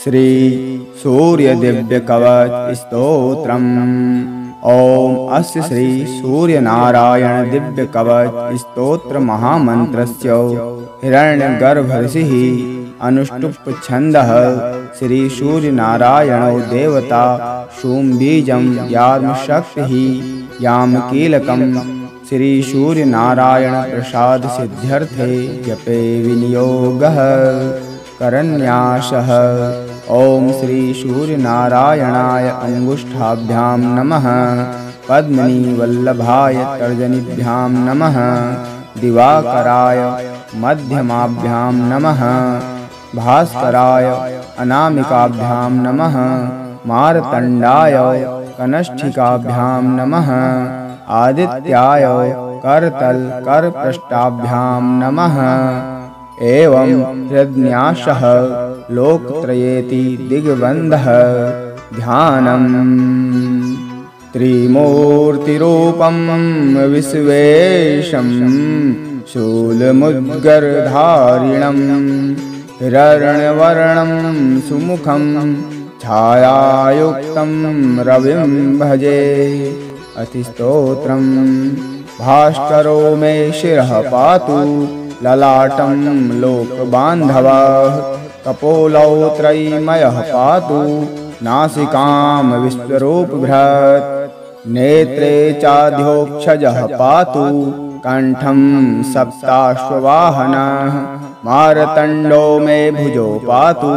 श्री सूर्य दिव्य कवच स्तोत्रम्। ओम अस्य श्री सूर्य नारायण दिव्य कवच स्तोत्र महामंत्रस्य हिरण्यगर्भ ऋषिः अनुष्टुप् छन्दः श्री सूर्य नारायणो देवता शूम बीजं याम शक्तिः याम कीलकम् श्री सूर्य नारायण प्रसाद सिद्ध्यर्थे जपे विनियोगः करन्यासः। ओम श्री सूर्य नारायणाय अंगुष्ठाभ्यां नमः। पद्मनी वल्लभाय तर्जनीभ्यां नमः। दिवाकराय मध्यमाभ्यां नमः। भास्कराय अनामिकाभ्यां नमः। मार्तण्डाय कनष्ठिकाभ्यां नमः। आदित्याय करतल करपृष्ठाभ्यां नमः। एवं हृदन्यासः लोकत्रयेति दिग्बन्धः ध्यानम्। त्रिमूर्तिरूपं विश्वेशं शूलमुद्गरधारिणं हिरण्यवर्णं सुमुखं छायायुक्तं रविं भजे। अतिस्तोत्रं भास्करो मे शिरः पातु ललाटं लोकबान्धवः। कपोलौ त्रयीमयः पातु नासिकां विश्वरूपभृत्। नेत्रे चाध्योक्षजः पातु कण्ठं सप्ताश्ववाहनः। मार्तण्डो मे भुजो पातु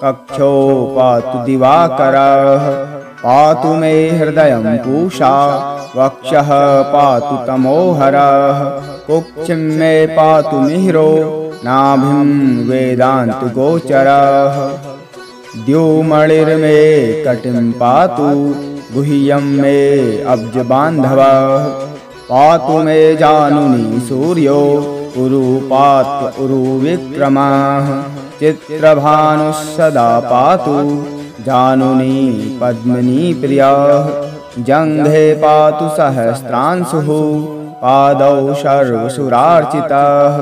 कक्षो पातु दिवाकरः। पातु मे हृदयं पूषा वक्षः पातु तमोहरः। कुक्षिं मे पातु मिहिरो नाभिं वेदान्तगोचरः। द्युमणिर्मे कटिं पातु गुह्यं मे अब्जबान्धवः। पातु मे जानुनी सूर्यो उरुपात्व उरुविक्रमः। चित्रभानुः सदा पातु जानुनी पद्मिनी प्रियः। जङ्घे पातु सहस्रांशुः पादौ सर्वसुरार्चितः।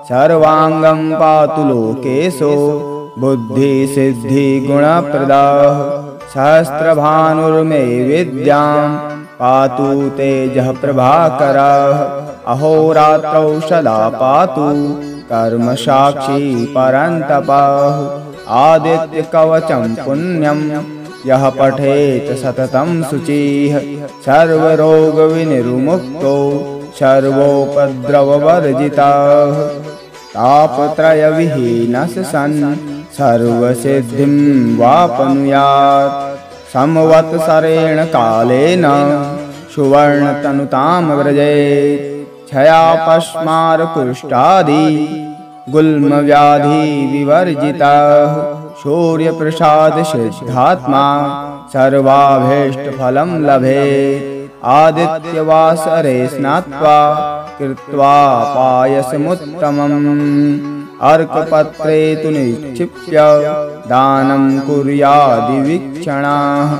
सर्वाङ्गं पातु लोकेशो बुद्धिसिद्धिगुणप्रदः। सहस्रभानुर्मे विद्यां पातु तेजः प्रभाकरः। अहोरात्रौ सदा पातु कर्मसाक्षी परन्तपः। आदित्यकवचं पुण्यं यः पठेत् सततं शुचिः। सर्वरोगविनिर्मुक्तो सर्वोपद्रववर्जितः। तापत्रयविहीनः सन् सर्वसिद्धिं वाप्नुयात्। संवत्सरेण कालेन सुवर्णतनुतां व्रजेत्। क्षयापस्मारकुष्ठादि गुल्मव्याधि विवर्जितः। सूर्यप्रसाद सिद्धात्मा सर्वाभीष्टफलं लभेत्। आदित्यवासरे स्नात्वा कृत्वा पायसमुत्तमम्। अर्कपत्रे तु निक्षिप्य दानं कुर्यादिवीक्षणाः।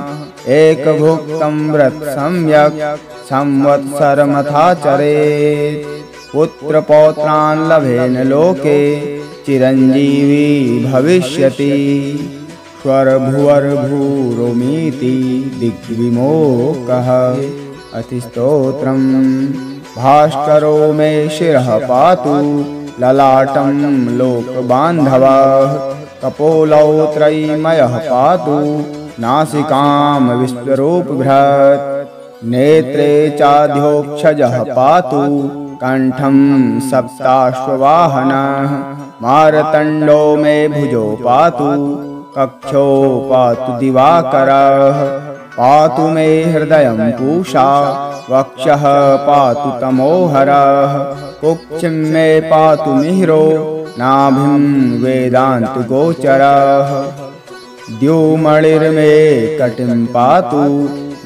एकभुक्तं व्रत सम्यक् संवत्सरमथाचरेत्। पुत्रपौत्रान् लभेन लोके चिरञ्जीवी भविष्यति। स्वर्भुवर्भुरोमीति दिग्विमोकः। अतिस्तोत्रं भास्करो मे शिरः पातु ललाटं लोकबान्धवः। कपोलौ त्रयीमयः पातु नासिकां विश्वरूपभृत्। नेत्रे चाध्योक्षजः पातु कण्ठं सप्ताश्ववाहनः। मार्तण्डो मे भुजो पातु कक्षो पातु दिवाकरः। पातु मे हृदयं पूषा वक्षः पातु तमोहरः। कुक्षिं मे पातु मिहिरो नाभिं वेदान्तगोचरः। द्युमणिर्मे कटिं पातु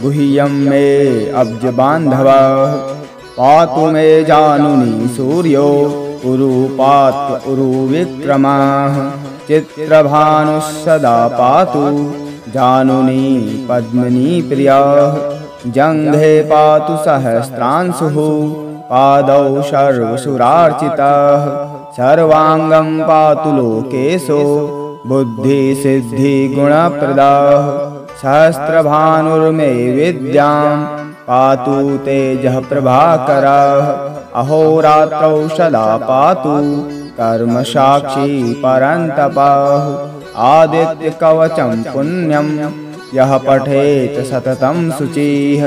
गुह्यं मे अब्जबान्धवः। पातु मे जानुनी सूर्यो उरुपात्व उरुविक्रमः। चित्रभानुः सदा पातु जानुनी पद्मिनी प्रियः। जङ्घे पातु सहस्रांशुः पादौ सर्वसुरार्चितः। सर्वाङ्गं पातु लोकेशो बुद्धिसिद्धिगुणप्रदाः सहस्रभानुर्मे विद्यां पातु तेजः प्रभाकरः अहोरात्रौ सदा पातु कर्मसाक्षी परन्तपः आदित्यकवचं पुण्यं यः पठेत सततं शुचिः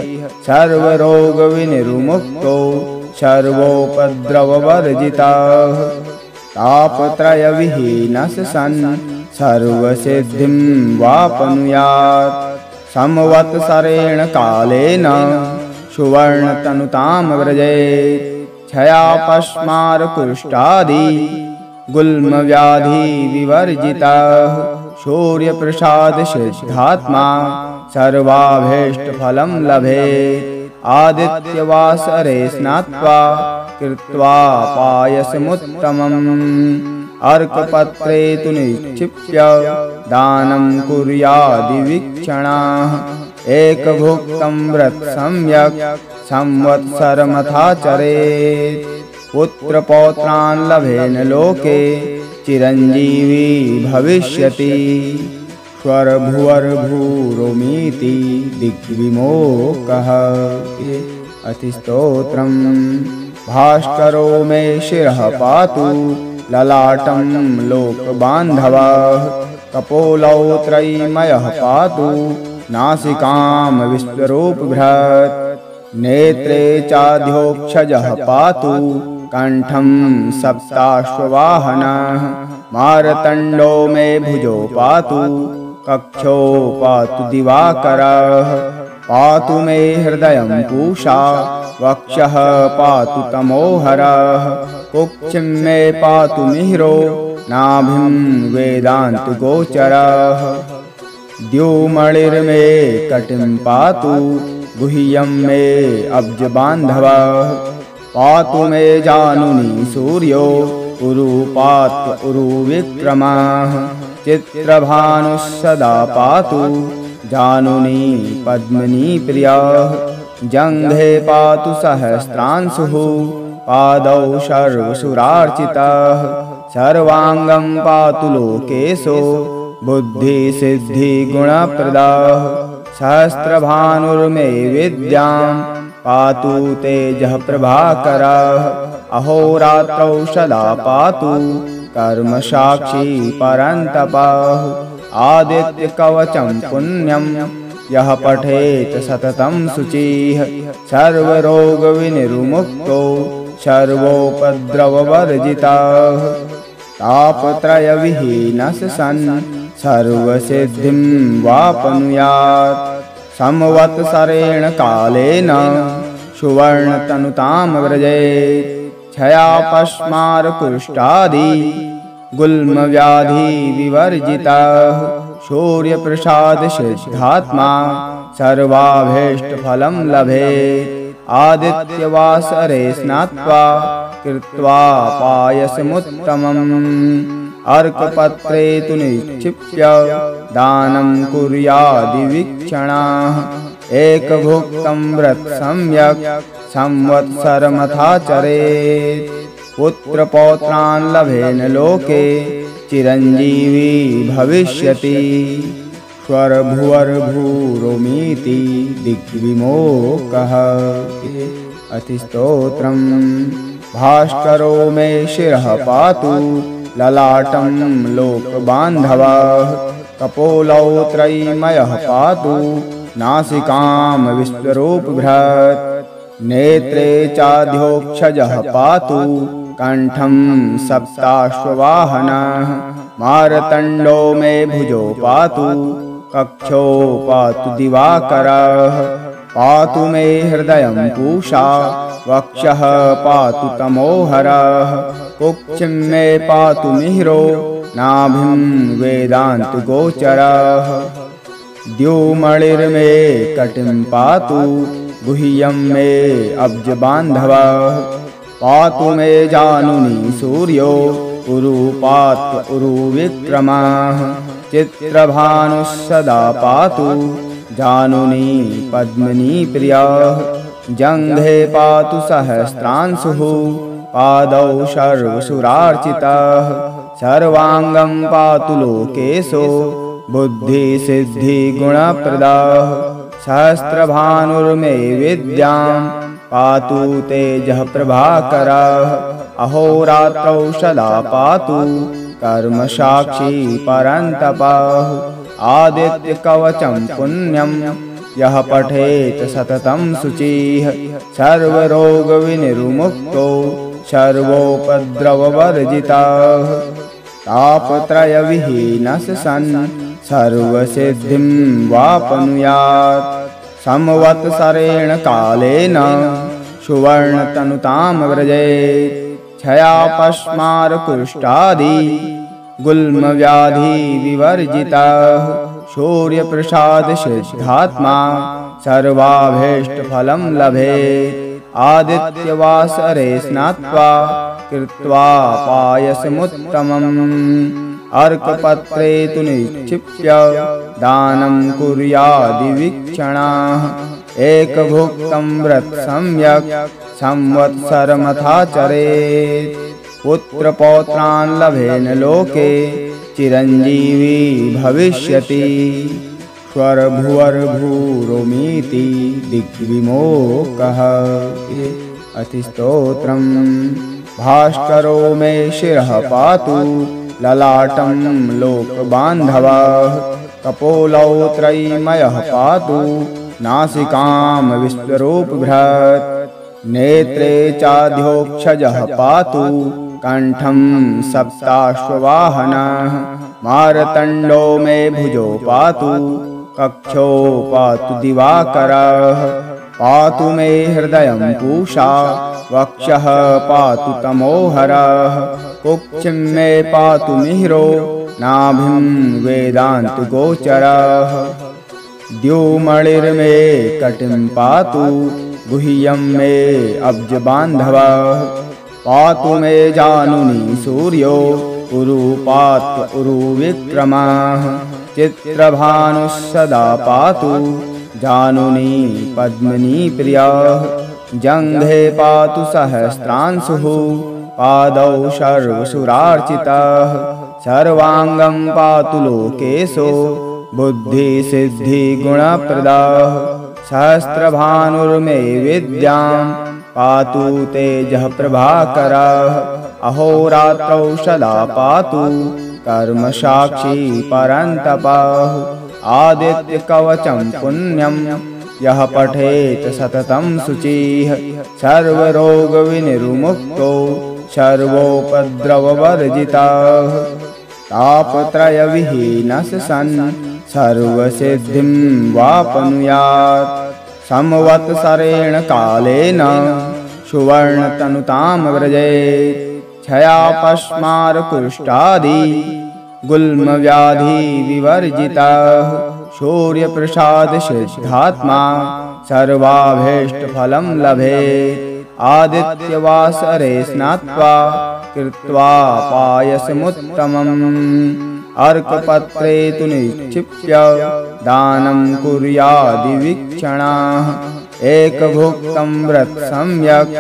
सर्वरोगविनिर्मुक्तो सर्वोपद्रववर्जितः तापत्रयविहीनः सन् सर्वसिद्धिं वाप्नुयात् संवत्सरेण कालेन सुवर्णतनुतां व्रजेत् क्षयापस्मारकुष्ठादि गुल्मव्याधिविवर्जितः सूर्यप्रसादसिद्धात्मा सर्वाभीष्टफलं लभेत् आदित्यवासरे स्नात्वा कृत्वा पायसमुत्तमम् अर्कपत्रे तु निक्षिप्य दानं कुर्यादिवीक्षणाः एकभुक्तं व्रत सम्यक् संवत्सरमथाचरेत् पुत्रपौत्रान् लभेन लोके चिरञ्जीवी भविष्यति स्वरभुवर्भूरोमीति दिग्विमोकः अतिस्तोत्रम् भास्करो मे शिरः पातु ललाटं लोकबान्धवः कपोलौ त्रयीमयः पातु नासिकां विश्वरूपभृत् नेत्रे चाध्योक्षजः पातु कंठं सप्ताश्ववाहनः मारतण्डो मे भुजो पातु कक्षो पातु दिवाकरः पातु मे हृदयं पूषा वक्षः पातु तमोहरः कुक्षिं मे पातु मिहिरो नाभिं वेदान्तगोचरः द्युमणिर्मे कटिं पातु गुह्यं मे अब्जबान्धवः पातु मे जानुनी सूर्यो उरूपात् उरुविक्रमः चित्रभानुः सदा पातु जानुनी पद्मिनी प्रियः जङ्घे पातु सहस्रांशुः पादौ सर्वसुरार्चितः सर्वाङ्गं पातु लोकेशो बुद्धिसिद्धिगुणप्रदाः सहस्रभानुर्मे विद्यां पातु तेजः प्रभाकरः अहोरात्रौ सदा पातु कर्मसाक्षी परन्तपः आदित्यकवचं पुण्यं यः पठेत सततं शुचिः सर्वरोगविनिर्मुक्तो सर्वोपद्रववर्जितः तापत्रयविहीनः सन् सर्वसिद्धिं वाप्नुयात् संवत्सरेण कालेन सुवर्णतनुतां व्रजेत् क्षयापस्मारकुष्ठादि गुल्मव्याधिविवर्जितः सूर्यप्रसादसिद्धात्मा सर्वाभीष्टफलं लभेत् आदित्यवासरे स्नात्वा कृत्वा पायसमुत्तमम् अर्कपत्रे तु निक्षिप्य दानं कुर्यादिवीक्षणाः एकभुक्तं व्रत सम्यक् संवत्सरमथाचरेत् पुत्रपौत्रान् लभेन लोके चिरञ्जीवी भविष्यति स्वरभुवर्भूरोमीति दिग्विमोकः अतिस्तोत्रम् भास्करो मे शिरः पातु ललाटं लोकबान्धवः कपोलौ त्रयीमयः पातु नासिकां विश्वरूपभृत् नेत्रे चाध्योक्षजः पातु कंठं सप्ताश्ववाहनः मारतण्डो मे भुजो पातु कक्षो पातु दिवाकरः पातु मे हृदयं पूषा वक्षः पातु तमोहरः कुक्षिं मे पातु मिहिरो नाभिं वेदान्तगोचरः द्युमणिर्मे कटिं पातु गुह्यं मे अब्जबान्धवः पातु मे जानुनी सूर्यो उरूपात् उरुविक्रमः चित्रभानुः सदा पातु जानुनी पद्मिनी प्रियः जङ्घे पातु सहस्रांशुः पादौ सर्वसुरार्चितः सर्वांगं पातु लोकेशो बुद्धि सिद्धि गुणप्रदाः सहस्रभानुर्मे विद्यां पातु तेजः प्रभाकरः अहोरात्रौ सदा पातु कर्म साक्षी परन्तपः आदित्य कवचं पुण्यं यः पठेत सततं शुचिः सर्वरोग विनिर्मुक्तो सर्वोपद्रववर्जितः तापत्रयविहीनः सन् सर्वसिद्धिं वाप्नुयात् संवत्सरेण कालेन सुवर्णतनुतां व्रजेत् क्षयापस्मारकुष्ठादि गुल्मव्याधि विवर्जितः सूर्यप्रसाद सिद्धात्मा सर्वाभीष्टफलं लभेत् आदित्यवासरे स्नात्वा कृत्वा पायसमुत्तमम् अर्कपत्रे तु निक्षिप्य दानं कुर्यादिवीक्षणाः एकभुक्तं व्रत सम्यक् संवत्सरमथाचरेत् पुत्रपौत्रान् लभेन लोके चिरञ्जीवी भविष्यति स्वरभुवर्भूरोमीति दिग्विमोकः अतिस्तोत्रम् भास्करो मे शिरः पातु ललाटं लोकबान्धवः कपोलौ त्रयीमयः पातु नासिकां विश्वरूपभृत् नेत्रे चाध्योक्षजः पातु कंठं सप्ताश्ववाहनः मारतण्डो मे भुजो पातु कक्षो पातु दिवाकरः पातु मे हृदयं पूषा वक्षः पातु तमोहरः कुक्षिं मे पातु मिहिरो नाभिं वेदान्तगोचरः द्युमणिर्मे कटिं पातु गुह्यं मे अब्जबान्धवः पातु मे जानुनी सूर्यो उरूपात् उरुविक्रमः चित्रभानुः सदा पातु जानुनी पद्मिनी प्रियः जङ्घे पातु सहस्रांशुः पादौ सर्वसुरार्चितः सर्वांगं पातु लोकेशो बुद्धि सिद्धि गुणप्रदाः सहस्रभानुर्मे विद्यां पातु तेजः प्रभाकरः अहोरात्रौ सदा पातु कर्म साक्षी परन्तपः आदित्य कवचं पुण्यं यः पठेत सततं शुचिः सर्वरोग विनिर्मुक्तो सर्वोपद्रववर्जितः तापत्रयविहीनः सन् सर्वसिद्धिं वाप्नुयात् संवत्सरेण कालेन सुवर्णतनुतां व्रजेत् क्षयापस्मारकुष्ठादि गुल्मव्याधि विवर्जितः सूर्यप्रसाद सिद्धात्मा सर्वाभीष्टफलं लभेत् आदित्यवासरे स्नात्वा कृत्वा पायसमुत्तमम् अर्कपत्रे तु निक्षिप्य दानं कुर्यादिवीक्षणाः एकभुक्तं व्रत सम्यक्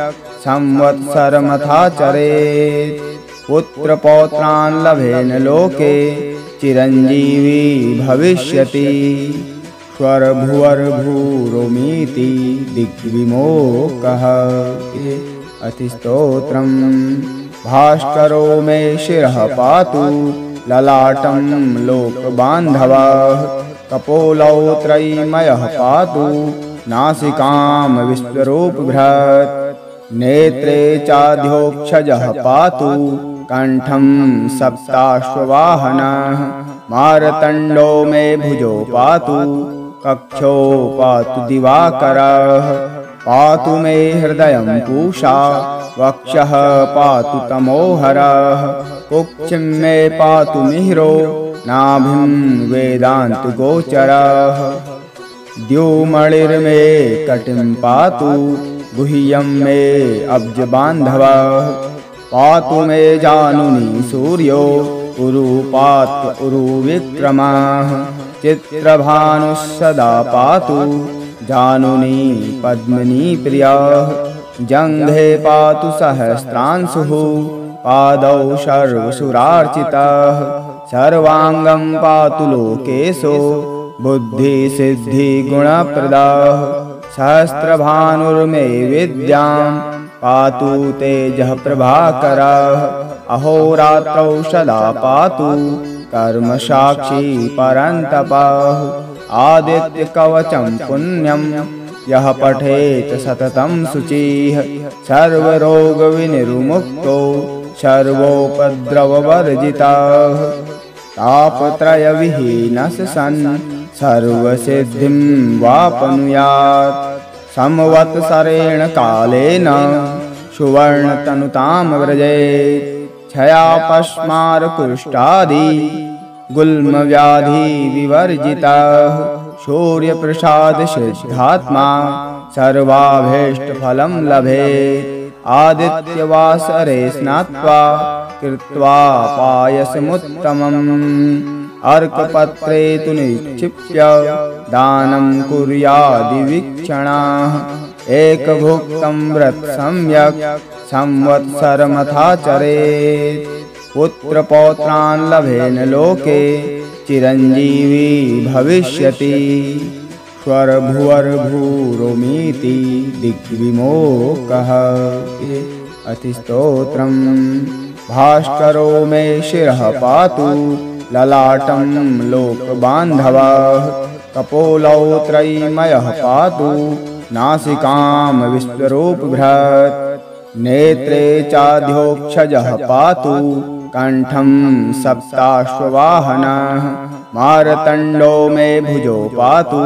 संवत्सरमथाचरेत् पुत्रपौत्रान् लभेन लोके चिरञ्जीवी भविष्यति स्वरभुवर्भूरोमीति दिग्विमोकः अतिस्तोत्रम् भास्करो मे शिरः पातु ललाटं लोकबान्धवः कपोलौ त्रयीमयः पातु नासिकां विश्वरूपभृत् नेत्रे चाध्योक्षजः पातु कंठं सप्ताश्ववाहनः मारतण्डो मे भुजो पातु कक्षो पातु दिवाकरः पातु मे हृदयं पूषा वक्षः पातु तमोहरः कुक्षिं मे पातु मिहिरो नाभिं वेदान्तगोचरः द्युमणिर्मे कटिं पातु गुह्यं मे अब्जबान्धवः पातु मे जानुनी सूर्यो उरूपात् उरुविक्रमः चित्रभानुः सदा पातु जानुनी पद्मिनी प्रियः जङ्घे पातु सहस्रांशुः पादौ सर्वसुरार्चितः सर्वांगं पातु लोकेशो बुद्धिसिद्धिगुणप्रदः सहस्रभानुर्मे विद्यां पातु तेजः प्रभाकरः अहोरात्रौ सदा पातु कर्मसाक्षी परन्तपः आदित्यकवचं पुण्यं यः पठेत् सततं शुचिः सर्वरोगविनिर्मुक्तो सर्वोपद्रववर्जितः तापत्रयविहीनः सन् सर्वसिद्धिं वाप्नुयात् संवत्सरेण कालेन सुवर्णतनुतां व्रजेत् क्षयापस्मारकुष्ठादि गुल्मव्याधिविवर्जितः सूर्यप्रसादसिद्धात्मा सर्वाभीष्टफलं लभेत् आदित्यवासरे स्नात्वा कृत्वा पायसमुत्तमम् अर्कपत्रे तु निक्षिप्य दानं कुर्यादिवीक्षणाः एकभुक्तं व्रत सम्यक् संवत्सरमथाचरेत् पुत्रपौत्रान् लभेन लोके चिरञ्जीवी भविष्यति स्वरभुवर्भूरोमीति दिग्विमोकः अतिस्तोत्रम् भास्करो मे शिरः पातु ललाटं लोकबान्धवः कपोलौ त्रयीमयः पातु नासिकां विश्वरूपभृत् नेत्रे चाध्योक्षजः पातु कंठं सप्ताश्ववाहनः मारतण्डो मे भुजो पातु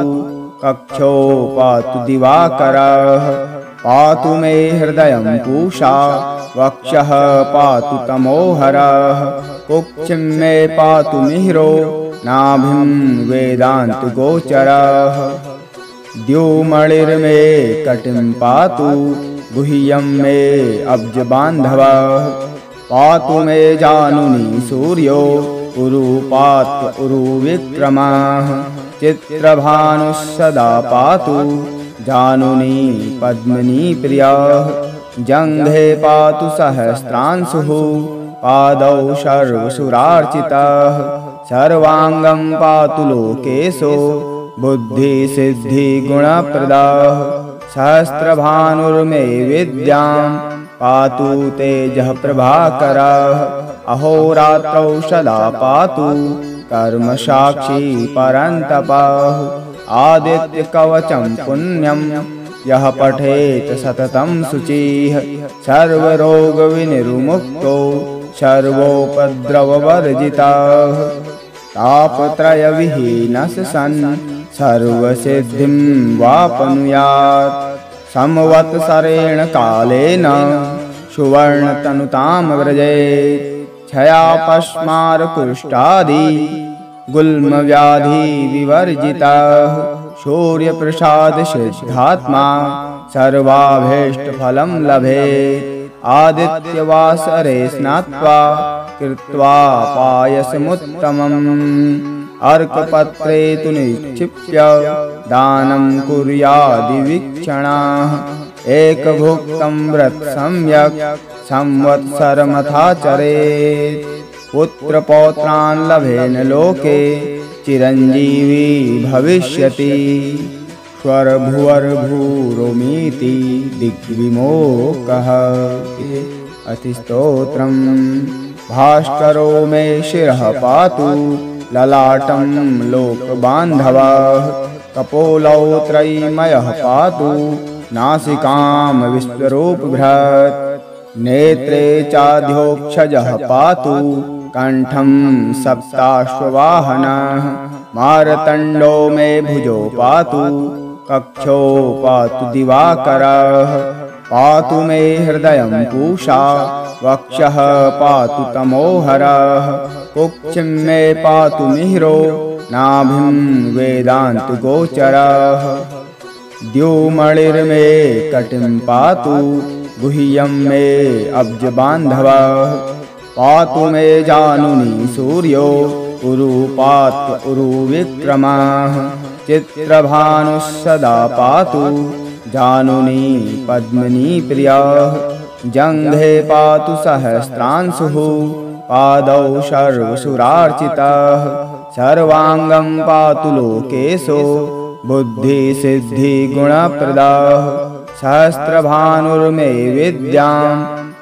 कक्षो पातु दिवाकरः पातु मे हृदयं पूषा वक्षः पातु तमोहरः कुक्षिं मे पातु मिहिरो नाभिं वेदान्तगोचरः द्युमणिर्मे कटिं पातु गुह्यं मे अब्जबान्धवः पातु मे जानुनी सूर्यो उरूपात् उरुविक्रमः चित्रभानुः सदा पातु जानुनी पद्मिनी प्रियः जङ्घे पातु सहस्रांशुः पादौ सर्वसुरार्चितः सर्वांगं पातु लोकेशो बुद्धिसिद्धिगुणप्रदः सहस्रभानुर्मे विद्यां पातु तेजः प्रभाकरः अहोरात्रौ सदा पातु कर्मसाक्षी परन्तपः आदित्यकवचं पुण्यं यः पठेत् सततं शुचिः सर्वरोगविनिर्मुक्तो सर्वोपद्रववर्जितः तापत्रयविहीनः सन् सर्वसिद्धिं वाप्नुयात् संवत्सरेण कालेन सुवर्णतनुतां व्रजेत् क्षयापस्मारकुष्ठादि गुल्मव्याधिविवर्जितः सूर्यप्रसादसिद्धात्मा सर्वाभीष्टफलं लभेत् आदित्यवासरे स्नात्वा कृत्वा पायसमुत्तमम् अर्कपत्रे तु निक्षिप्य दानं कुर्यादिवीक्षणाः एकभुक्तं व्रत सम्यक् संवत्सरमथाचरेत् पुत्रपौत्रान् लभेन लोके चिरञ्जीवी भविष्यति स्वरभुवर्भूरोमीति दिग्विमोकः अतिस्तोत्रम् भास्करो मे शिरः पातु ललाटं लोकबान्धवः कपोलौ त्रयीमयः पातु नासिकां विश्वरूपभृत् नेत्रे चाध्योक्षजः पातु कंठं सप्ताश्ववाहनः मारतण्डो मे भुजो पातु कक्षो पातु दिवाकरः पातु मे हृदयं पूषा वक्षः पातु तमोहरः कुक्षिं मे पातु मिहिरो नाभिं वेदान्तगोचरः द्युमणिर्मे कटिं पातु गुह्यं मे अब्जबान्धवः पातु मे जानुनी सूर्यो उरूपात् उरुविक्रमः चित्रभानुः सदा पातु जानुनी पद्मिनी प्रियः जङ्घे पातु सहस्रांशुः पादौ सर्वसुरार्चितः सर्वाङ्गं पातु लोकेशो बुद्धिसिद्धिगुणप्रदः सहस्रभानुर्मे विद्यां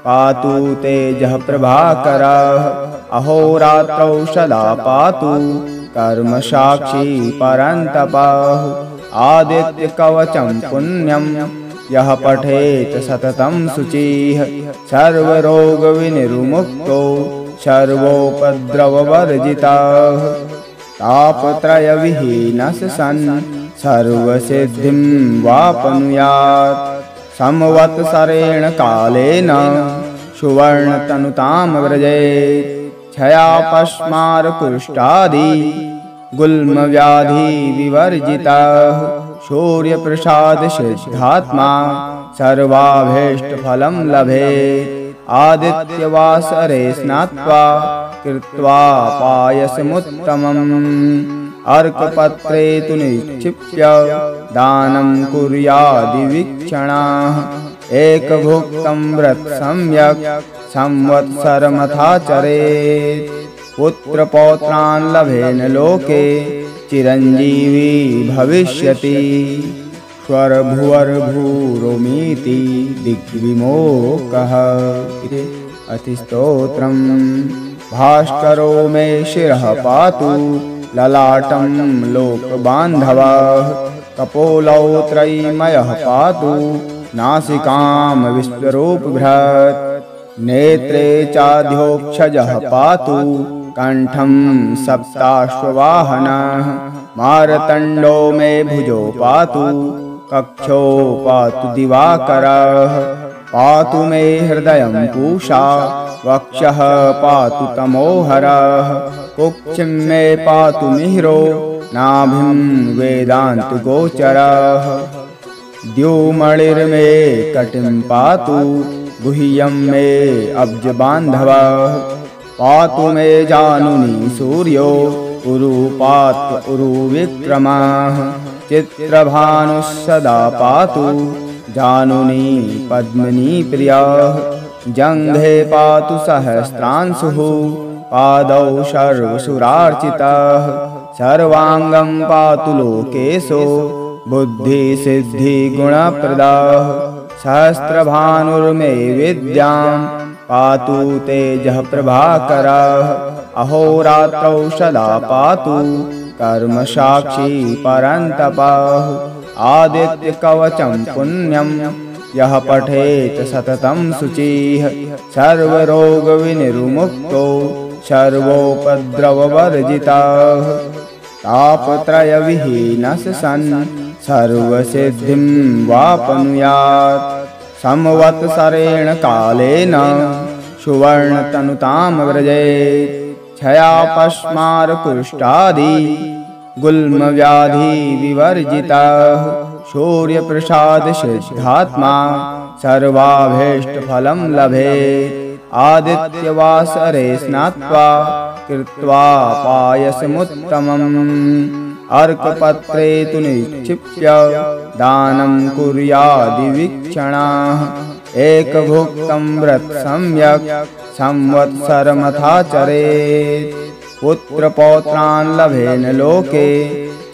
पातु तेजः प्रभाकरः अहोरात्रौ सदा पातु कर्मसाक्षी परन्तपः आदित्यकवचं पुण्यं यः पठेत् सततं शुचिः सर्वरोगविनिर्मुक्तो सर्वोपद्रववर्जितः तापत्रयविहीनः सन् सर्वसिद्धिं वाप्नुयात् संवत्सरेण कालेन सुवर्णतनुतां व्रजेत् क्षयापस्मारकुष्ठादि गुल्मव्याधिविवर्जितः सूर्यप्रसादसिद्धात्मा सर्वाभीष्टफलं लभेत् आदित्यवासरे स्नात्वा कृत्वा पायसमुत्तमम् अर्कपत्रे तु निक्षिप्य दानं कुर्यादिवीक्षणाः एकभुक्तं व्रत सम्यक् संवत्सरमथाचरेत् पुत्रपौत्रान् लभेन लोके चिरञ्जीवी भविष्यति स्वरभुवर्भूरोमीति दिग्विमोकः अतिस्तोत्रम् भास्करो मे शिरः पातु ललाटं लोकबान्धवः कपोलौ त्रयीमयः पातु नासिकां विश्वरूपभृत् नेत्रे चाध्योक्षजः पातु कंठं सप्ताश्ववाहनः मारतण्डो मे भुजो पातु कक्षो पातु दिवाकरः पातु मे हृदयं पूषा वक्षः पातु तमोहरः कुक्षिं मे पातु मिहिरो नाभिं वेदान्तगोचरः द्युमणिर्मे कटिं पातु गुह्यं मे अब्जबान्धवः पातु मे जानुनी सूर्यो उरूपात् उरुविक्रमः चित्रभानुः सदा पातु जानुनी पद्मिनी प्रियः जङ्घे पातु सहस्रांशुः पादौ सर्वसुरार्चितः सर्वाङ्गं पातु लोकेशो बुद्धिसिद्धिगुणप्रदः सहस्रभानुर्मे विद्यां पातु तेजः प्रभाकरः अहोरात्रौ सदा पातु कर्मसाक्षी परन्तपः आदित्यकवचं पुण्यं यः पठेत् सततं शुचिः सर्वरोगविनिर्मुक्तो सर्वोपद्रववर्जितः तापत्रयविहीनः सन् सर्वसिद्धिं वाप्नुयात् संवत्सरेण कालेन सुवर्णतनुतां व्रजेत् क्षयापस्मारकुष्ठादि गुल्मव्याधिविवर्जितः सूर्यप्रसादसिद्धात्मा सर्वाभीष्टफलं लभेत् आदित्यवासरे स्नात्वा कृत्वा पायसमुत्तमम् अर्कपत्रे तु निक्षिप्य दानं कुर्यादिवीक्षणाः एकभुक्तं व्रत सम्यक् संवत्सरमथाचरेत् पुत्रपौत्रान् लभेन लोके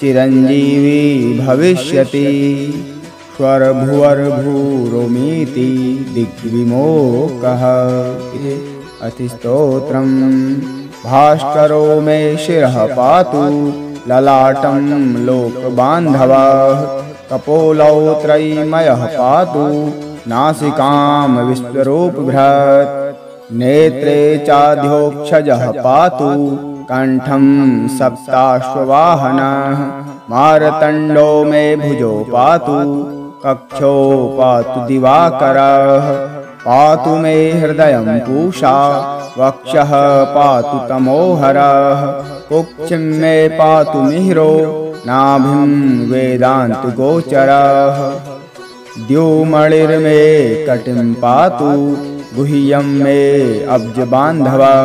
चिरञ्जीवी भविष्यति स्वरभुवर्भूरोमीति दिग्विमोकः अतिस्तोत्रम् भास्करो मे शिरः पातु ललाटं लोकबान्धवः कपोलौ त्रयीमयः पातु नासिकां विश्वरूपभृत् नेत्रे चाध्योक्षजः पातु कंठं सप्ताश्ववाहनः मारतण्डो मे भुजो पातु कक्षो पातु दिवाकरः पातु मे हृदयं पूषा वक्षः पातु तमोहरः कुक्षिं मे पातु मिहिरो नाभिं वेदान्तगोचरः द्युमणिर्मे कटिं पातु गुह्यं मे अब्जबान्धवः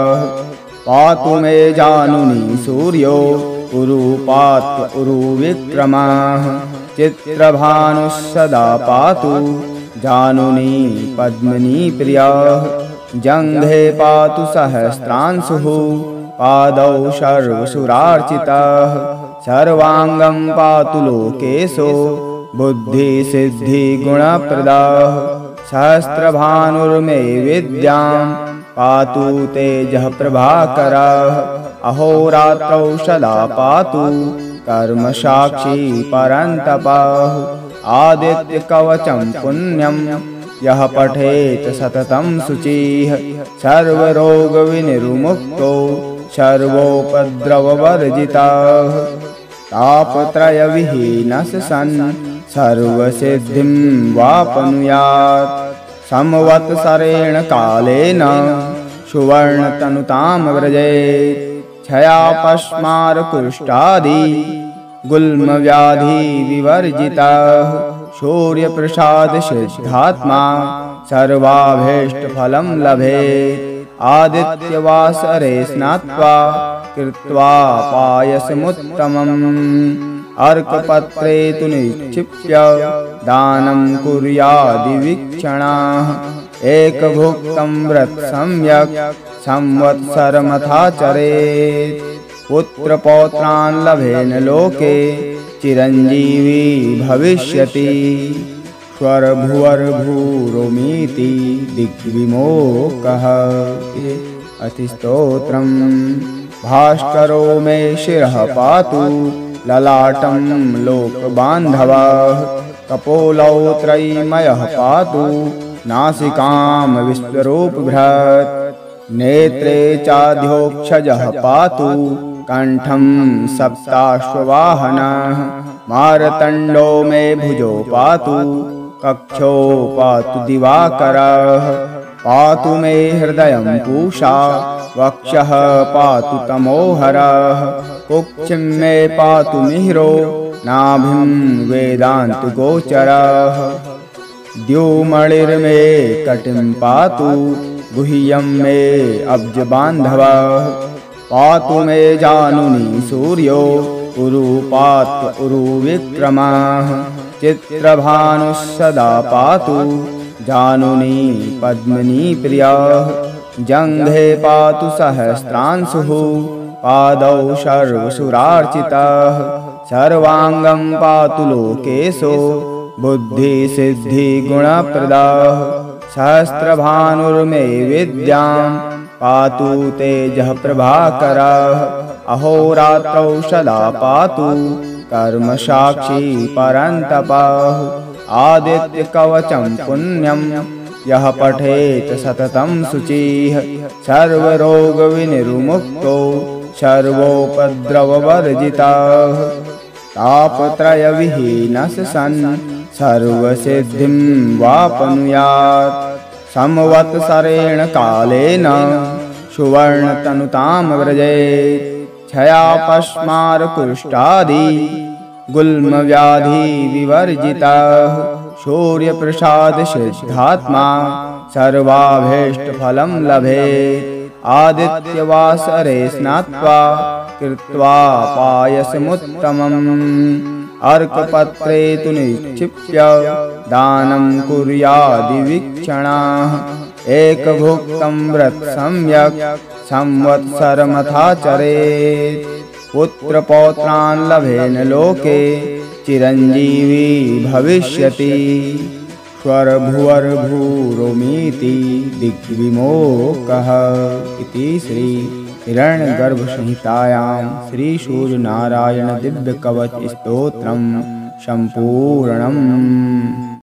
पातु मे जानुनी सूर्यो उरूपात् उरुविक्रमः चित्रभानुः सदा पातु जानुनी पद्मिनी प्रिया जंघे पातु सहस्रांशुः पादौ सर्वसुरार्चितः सर्वांगं पातु लोकेशो बुद्धि सिद्धि गुणप्रदाः सहस्रभानुर्मे विद्यां पातु तेजः प्रभाकरः अहोरात्रौ सदा पातु कर्म साक्षी परन्तपः आदित्य कवचं पुण्यं यः पठेत सततं शुचिः सर्वरोग विनिर्मुक्तो सर्वोपद्रववर्जितः तापत्रयविहीनः सन् सर्वसिद्धिं वाप्नुयात् संवत्सरेण कालेन सुवर्णतनुतां व्रजेत् क्षयापस्मारकुष्ठादि गुल्मव्याधि विवर्जितः सूर्यप्रसादसिद्धात्मा सर्वाभीष्टफलं लभेत् आदित्यवासरे स्नात्वा कृत्वा पायसमुत्तमम् अर्कपत्रे तु निक्षिप्य दानं कुर्यादिवीक्षणाः एकभुक्तं व्रत सम्यक् संवत्सरमथाचरेत् पुत्रपौत्रान् लभेन लोके चिरञ्जीवी भविष्यति स्वरभुवर्भूरोमीति दिग्विमोकः अतिस्तोत्रम् भास्करो मे शिरः पातु ललाटं लोकबान्धवः कपोलौ त्रयीमयः पातु नासिकां विश्वरूपभृत् नेत्रे चाध्योक्षजः पातु कंठं सप्ताश्ववाहनः मारतण्डो मे भुजो पातु कक्षो पातु दिवाकरः पातु मे हृदयं पूषा वक्षः पातु तमोहरः कुक्षिं मे पातु मिहिरो नाभिं वेदान्तगोचरः द्युमणिर्मे कटिं पातु गुह्यं मे अब्जबान्धवः पातु मे जानुनी सूर्यो उरुपात्व उरुविक्रमः चित्रभानुः सदा पातु जानुनी पद्मिनी प्रिया जंघे पातु सहस्रांशुः पादौ सर्वसुरार्चितः सर्वांगं पातु लोकेशो बुद्धि सिद्धि गुणप्रदाः सहस्रभानुर्मे विद्यां पातु तेजः प्रभाकरः अहोरात्रौ सदा पातु कर्म साक्षी परन्तपः आदित्य कवचं पुण्यं यः पठेत सततं शुचिः सर्वरोग विनिर्मुक्तो सर्वोपद्रववर्जितः तापत्रयविहीनः सन् सर्वसिद्धिं वाप्नुयात् संवत्सरेण कालेन सुवर्णतनुतां व्रजेत् क्षयापस्मारकुष्ठादि गुल्मव्याधि विवर्जितः सूर्यप्रसादसिद्धात्मा सर्वाभीष्टफलं लभेत् आदित्यवासरे स्नात्वा कृत्वा पायसमुत्तमम् अर्कपत्रे तु निक्षिप्य दानं कुर्यादिवीक्षणाः एकभुक्तं व्रत सम्यक् संवत्सरमथाचरेत् पुत्रपौत्रान् लभेन लोके चिरञ्जीवी भविष्यति स्वरभुवर्भूरोमीति दिग्विमोकः इति श्री हिरण्यगर्भसंहितायां श्रीसूर्यनारायण दिव्यकवच स्तोत्रं सम्पूर्णम्।